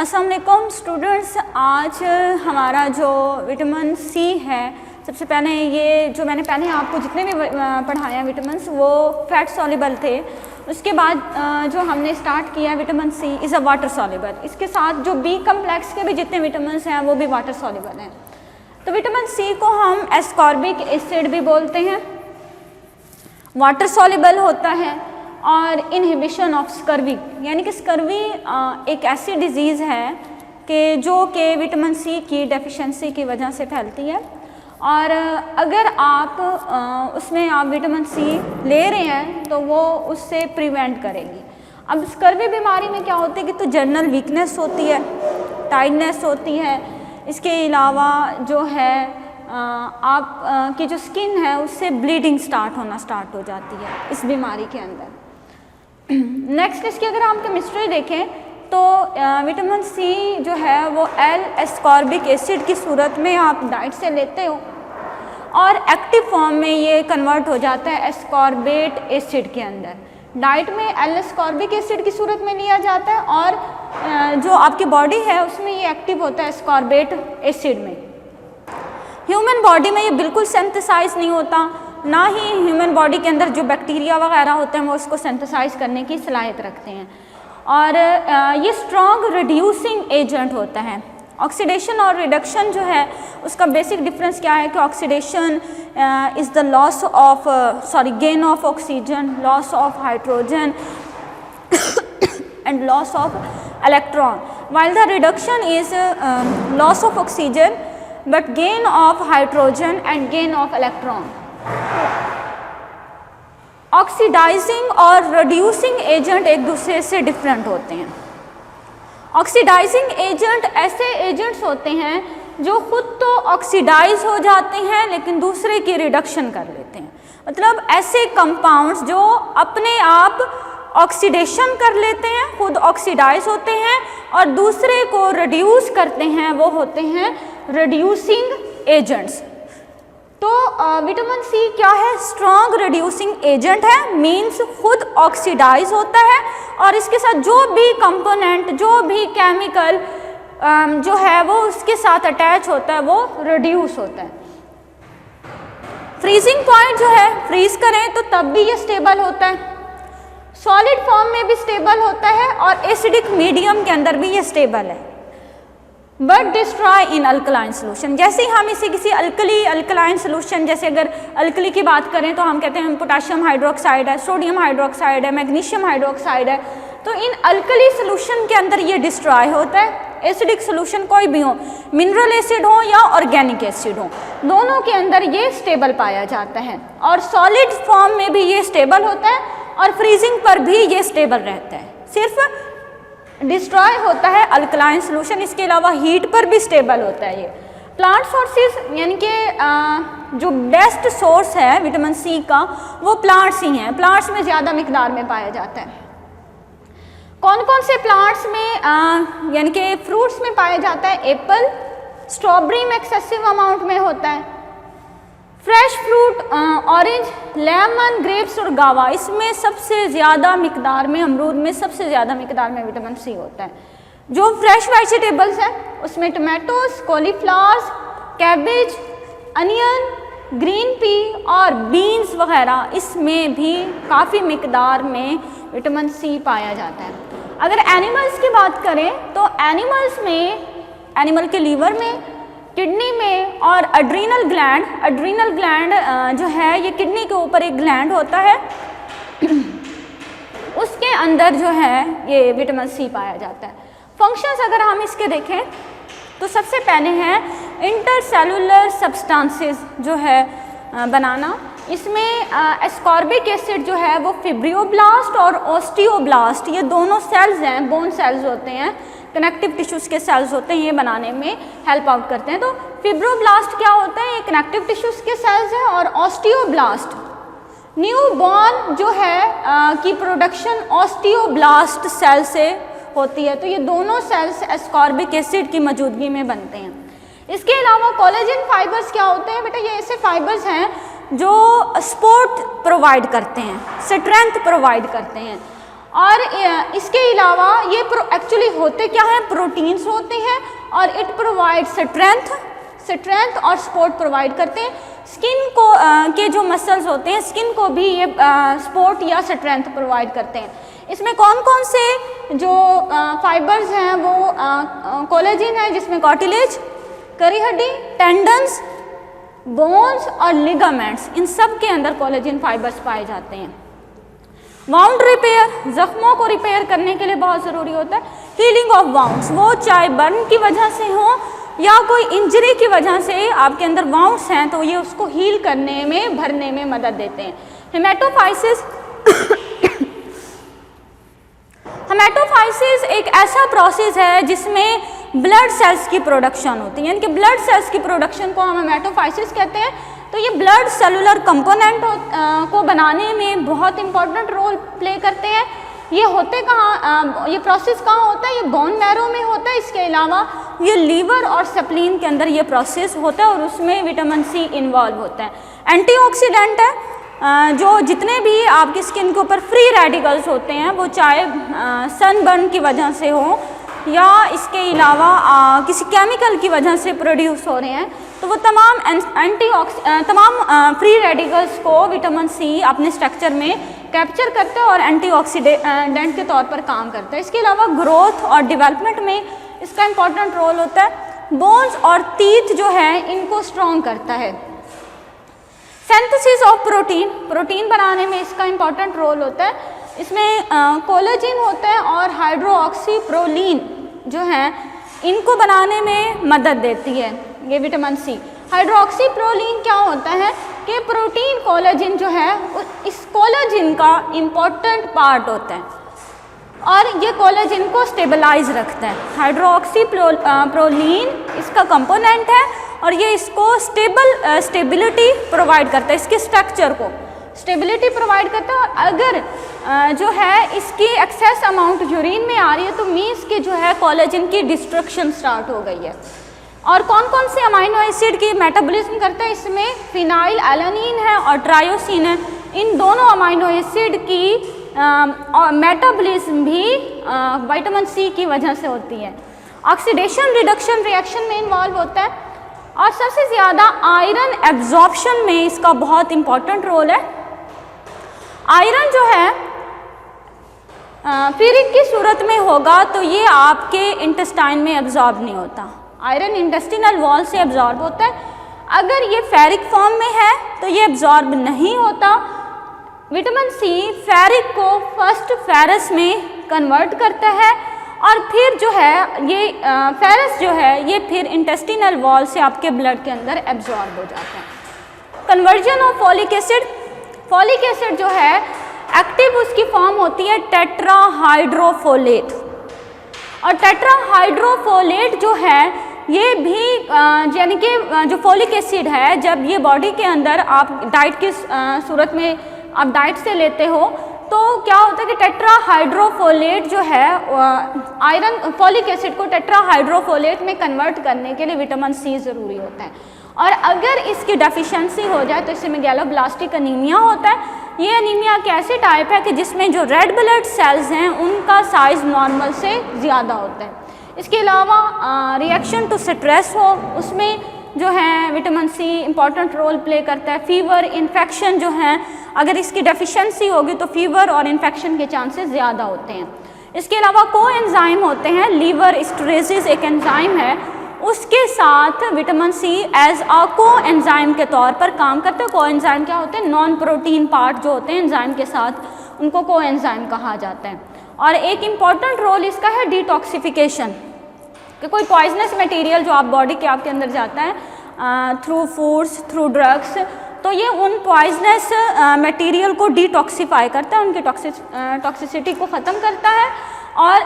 अस्सलाम वालेकुम स्टूडेंट्स, आज हमारा जो विटामिन सी है, सबसे पहले ये जो मैंने पहले आपको जितने भी पढ़ाए हैं विटामिन्स वो फैट सॉल्युबल थे। उसके बाद जो हमने स्टार्ट किया vitamin C is a water soluble. इसके साथ जो बी कम्प्लेक्स के भी जितने विटामिन्स हैं वो भी वाटर सॉल्युबल हैं। तो विटामिन सी को हम एस्कॉर्बिक एसिड भी बोलते हैं, वाटर सॉल्युबल होता है। और इनहिबिशन ऑफ स्कर्वी, यानी कि स्कर्वी एक ऐसी डिज़ीज़ है कि जो कि विटामिन सी की डेफिशिएंसी की वजह से फैलती है। और अगर आप उसमें आप विटामिन सी ले रहे हैं तो वो उससे प्रिवेंट करेगी। अब स्कर्वी बीमारी में क्या होता है कि तो जनरल वीकनेस होती है, टायर्डनेस होती है। इसके अलावा जो है आप की जो स्किन है उससे ब्लीडिंग स्टार्ट हो जाती है इस बीमारी के अंदर। नेक्स्ट इसकी अगर हम केमिस्ट्री देखें तो विटामिन सी जो है वो एल एस्कॉर्बिक एसिड की सूरत में आप डाइट से लेते हो और एक्टिव फॉर्म में ये कन्वर्ट हो जाता है एस्कॉर्बेट एसिड के अंदर। डाइट में एल एस्कॉर्बिक एसिड की सूरत में लिया जाता है और जो आपकी बॉडी है उसमें ये एक्टिव होता है एस्कॉर्बेट एसिड में। ह्यूमन बॉडी में ये बिल्कुल सिंथेसाइज नहीं होता, ना ही ह्यूमन बॉडी के अंदर जो बैक्टीरिया वगैरह होते हैं वो उसको सिंथेसाइज करने की सलाहियत रखते हैं। और ये स्ट्रॉन्ग रिड्यूसिंग एजेंट होता है। ऑक्सीडेशन और रिडक्शन जो है उसका बेसिक डिफरेंस क्या है कि oxidation is the loss of gain of oxygen, loss of hydrogen and loss of electron, while the reduction is loss of oxygen but gain of hydrogen and gain of electron. Oxidising और reducing agent एक दूसरे से different होते हैं। Oxidising agent ऐसे agents होते हैं जो खुद तो ऑक्सीडाइज हो जाते हैं लेकिन दूसरे की रिडक्शन कर लेते हैं। मतलब ऐसे कंपाउंड्स जो अपने आप ऑक्सीडेशन कर लेते हैं, खुद ऑक्सीडाइज होते हैं और दूसरे को रिड्यूस करते हैं, वो होते हैं रिड्यूसिंग एजेंट्स। तो विटामिन सी क्या है? स्ट्रॉन्ग रिड्यूसिंग एजेंट है, मीन्स खुद ऑक्सीडाइज होता है और इसके साथ जो भी कंपोनेंट, जो भी केमिकल जो है वो उसके साथ अटैच होता है वो रिड्यूस होता है। फ्रीजिंग पॉइंट जो है, फ्रीज करें तो तब भी ये स्टेबल होता है, सॉलिड फॉर्म में भी स्टेबल होता है और एसिडिक मीडियम के अंदर भी ये स्टेबल है। But destroy in alkaline solution, जैसे ही हम इसे किसी अल्कलाइन सोल्यूशन, जैसे अगर अल्कली की बात करें तो हम कहते हैं पोटाशियम हाइड्रोक्साइड है, सोडियम हाइड्रोक्साइड है, मैग्नीशियम हाइड्रोक्साइड है, तो इन अल्कली सोल्यूशन के अंदर ये डिस्ट्रॉय होता है। एसिडिक सोल्यूशन कोई भी हो, मिनरल एसिड हो या ऑर्गेनिक एसिड हो, दोनों के अंदर ये स्टेबल पाया जाता है और सॉलिड फॉर्म में भी ये स्टेबल होता है और फ्रीजिंग पर भी ये स्टेबल रहता है। सिर्फ डिस्ट्रॉय होता है अल्कलाइन सोल्यूशन, इसके अलावा हीट पर भी स्टेबल होता है ये। प्लांट सोर्सेज, यानी कि जो बेस्ट सोर्स है विटामिन सी का वो प्लांट्स ही हैं, प्लांट्स में ज़्यादा मिकदार में पाया जाता है। कौन कौन से प्लांट्स में यानी कि फ्रूट्स में पाया जाता है? एप्पल, स्ट्रॉबेरी में एक्सेसिव अमाउंट में होता है, fresh fruit orange, lemon, grapes और गावा, इसमें सबसे ज़्यादा मिकदार में, अमरूद में सबसे ज़्यादा मिकदार में विटामिन सी होता है। जो फ्रेश वेजिटेबल्स हैं उसमें tomatoes, cauliflowers, cabbage, onion, green pea और बीन्स वगैरह, इसमें भी काफ़ी मिकदार में विटामिन सी पाया जाता है। अगर एनिमल्स की बात करें तो एनिमल्स में, एनिमल के लीवर में, किडनी में और एड्रीनल ग्लैंड जो है ये किडनी के ऊपर एक ग्लैंड होता है उसके अंदर जो है ये विटामिन सी पाया जाता है। फंक्शंस अगर हम इसके देखें तो सबसे पहले हैं इंटरसेलुलर सब्सटेंसेस जो है बनाना। इसमें एस्कॉर्बिक एसिड जो है वो फिब्रियोब्लास्ट और ओस्टियोब्लास्ट, ये दोनों सेल्स हैं, बोन सेल्स होते हैं, कनेक्टिव टिश्यूज़ के सेल्स होते हैं, ये बनाने में हेल्प आउट करते हैं। तो फिब्रोब्लास्ट क्या होता है? ये कनेक्टिव टिश्यूज़ के सेल्स हैं और ऑस्टियोब्लास्ट न्यू बॉर्न जो है की प्रोडक्शन ऑस्टियोब्लास्ट सेल से होती है। तो ये दोनों सेल्स एस्कॉर्बिक एसिड की मौजूदगी में बनते हैं। इसके अलावा कोलेजन फाइबर्स क्या होते हैं? बेटा ये ऐसे फाइबर्स हैं जो सपोर्ट प्रोवाइड करते हैं, स्ट्रेंथ प्रोवाइड करते हैं। और इसके अलावा ये एक्चुअली होते क्या है, प्रोटीन्स होते हैं और इट प्रोवाइड स्ट्रेंथ और सपोर्ट प्रोवाइड करते हैं। स्किन को के जो मसल्स होते हैं, स्किन को भी ये सपोर्ट या स्ट्रेंथ प्रोवाइड करते हैं। इसमें कौन कौन से जो फाइबर्स हैं वो कोलेजिन है, जिसमें कार्टिलेज, करी हड्डी, टेंडन्स, बोन्स और लिगामेंट्स, इन सब के अंदर कोलेजिन फाइबर्स पाए जाते हैं। वाउंड रिपेयर, जख्मों को रिपेयर करने के लिए बहुत ज़रूरी होता है। हीलिंग ऑफ वाउंड्स, वो चाहे बर्न की वजह से हो या कोई इंजरी की वजह से आपके अंदर वाउंड्स हैं, तो ये उसको हील करने में, भरने में मदद देते हैं। हेमेटोफाइसिस हेमेटोफाइसिस एक ऐसा प्रोसेस है जिसमें ब्लड सेल्स की प्रोडक्शन होती है, यानी कि ब्लड सेल्स की प्रोडक्शन को हम हेमेटोफाइसिस कहते हैं। तो ये ब्लड सेलुलर कंपोनेंट को बनाने में बहुत इंपॉर्टेंट रोल प्ले करते हैं। ये होते कहाँ, ये प्रोसेस कहाँ होता है, ये बोन मैरो में होता है। इसके अलावा ये लीवर और स्प्लीन के अंदर ये प्रोसेस होता है और उसमें विटामिन सी इन्वॉल्व होता है। एंटीऑक्सीडेंट है, जो जितने भी आपकी स्किन के ऊपर फ्री रेडिकल्स होते हैं, वो चाहे सनबर्न की वजह से हो या इसके अलावा किसी केमिकल की वजह से प्रोड्यूस हो रहे हैं, तो वो तमाम तमाम फ्री रेडिकल्स को विटामिन सी अपने स्ट्रक्चर में कैप्चर करता है और एंटीऑक्सीडेंट के तौर पर काम करता है। इसके अलावा ग्रोथ और डेवलपमेंट में इसका इम्पॉर्टेंट रोल होता है। बोन्स और टीथ जो है इनको स्ट्रॉन्ग करता है। सिंथेसिस ऑफ प्रोटीन बनाने में इसका इम्पॉर्टेंट रोल होता है। इसमें कोलेजिन होता है और हाइड्रोक्सीप्रोलीन जो है इनको बनाने में मदद देती है ये विटामिन सी। हाइड्रोक्सीप्रोलीन क्या होता है कि प्रोटीन कोलेजिन जो है इस कोलेजिन का इम्पॉर्टेंट पार्ट होता है और ये कोलेजिन को स्टेबलाइज रखता है। हाइड्रोक्सीप्रोलीन इसका कंपोनेंट है और ये इसको स्टेबिलिटी प्रोवाइड करता है, इसके स्ट्रक्चर को स्टेबिलिटी प्रोवाइड करता है। और अगर जो है इसकी एक्सेस अमाउंट यूरिन में आ रही है तो मीन्स कि जो है कोलेजिन की डिस्ट्रक्शन स्टार्ट हो गई है। और कौन कौन से अमाइनो एसिड की मेटाबॉलिज्म करता है, इसमें फिनाइल एलानिन है और ट्रायोसिन है। इन दोनों अमाइनो एसिड की मेटाबॉलिज्म भी विटामिन सी की वजह से होती है। ऑक्सीडेशन रिडक्शन रिएक्शन में इन्वॉल्व होता है और सबसे ज़्यादा आयरन एब्जॉर्प्शन में इसका बहुत इंपॉर्टेंट रोल है। आयरन जो है फेरिक की सूरत में होगा तो ये आपके इंटेस्टाइन में एब्जॉर्ब नहीं होता। आयरन इंटेस्टिनल वॉल से एब्जॉर्ब होता है। अगर ये फेरिक फॉर्म में है तो ये एब्जॉर्ब नहीं होता। विटामिन सी फेरिक को फर्स्ट फेरस में कन्वर्ट करता है और फिर जो है ये फेरस जो है ये फिर इंटेस्टिनल वॉल से आपके ब्लड के अंदर एब्जॉर्ब हो जाता है। कन्वर्जन ऑफ फॉलिक एसिड जो है एक्टिव उसकी फॉर्म होती है टेट्राहाइड्रोफोलेट और टेट्राहाइड्रोफोलेट जो है ये भी यानी कि जो फॉलिक एसिड है जब ये बॉडी के अंदर आप डाइट की सूरत में आप डाइट से लेते हो तो क्या होता है कि टेट्राहाइड्रोफोलेट जो है आयरन फॉलिक एसिड को टेट्राहाइड्रोफोलेट में कन्वर्ट करने के लिए विटामिन सी ज़रूरी होता है और अगर इसकी डेफिशिएंसी हो जाए तो इससे मेगालोब्लास्टिक एनीमिया होता है। ये एनीमिया एक ऐसी टाइप है कि जिसमें जो रेड ब्लड सेल्स हैं उनका साइज़ नॉर्मल से ज़्यादा होता है। इसके अलावा रिएक्शन टू स्ट्रेस हो उसमें जो है vitamin C important role play करता है। फीवर इन्फेक्शन जो है अगर इसकी डेफिशिएंसी होगी तो फीवर और इन्फेक्शन के चांसेस ज़्यादा होते हैं। इसके अलावा कोएंजाइम होते हैं, लीवर एस्टरेसिस एक एंजाइम है उसके साथ vitamin C as a coenzyme के तौर पर काम करते हैं। कोएंजाइम क्या होते हैं, नॉन प्रोटीन पार्ट जो होते हैं एंजाइम के साथ उनको कोएंजाइम कहा जाता है। और एक इम्पॉर्टेंट रोल इसका है डिटॉक्सिफिकेशन कि कोई पॉइजनस मटेरियल जो आप बॉडी के आपके अंदर जाता है थ्रू फूड्स थ्रू ड्रग्स तो ये उन पॉइजनस मटेरियल को डिटॉक्सिफाई करता है, उनकी टॉक्सिसिटी को ख़त्म करता है और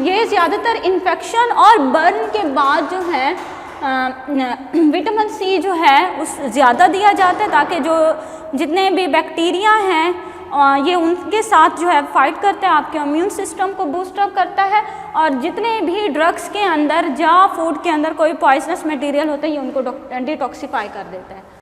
ये ज़्यादातर इन्फेक्शन और बर्न के बाद जो है विटामिन सी जो है उस ज़्यादा दिया जाता है ताकि जो जितने भी बैक्टीरिया हैं ये उनके साथ जो है फाइट करते हैं, आपके इम्यून सिस्टम को बूस्ट अप करता है और जितने भी ड्रग्स के अंदर या फूड के अंदर कोई पॉइजनस मटेरियल होता है ये उनको डिटॉक्सिफाई कर देता है।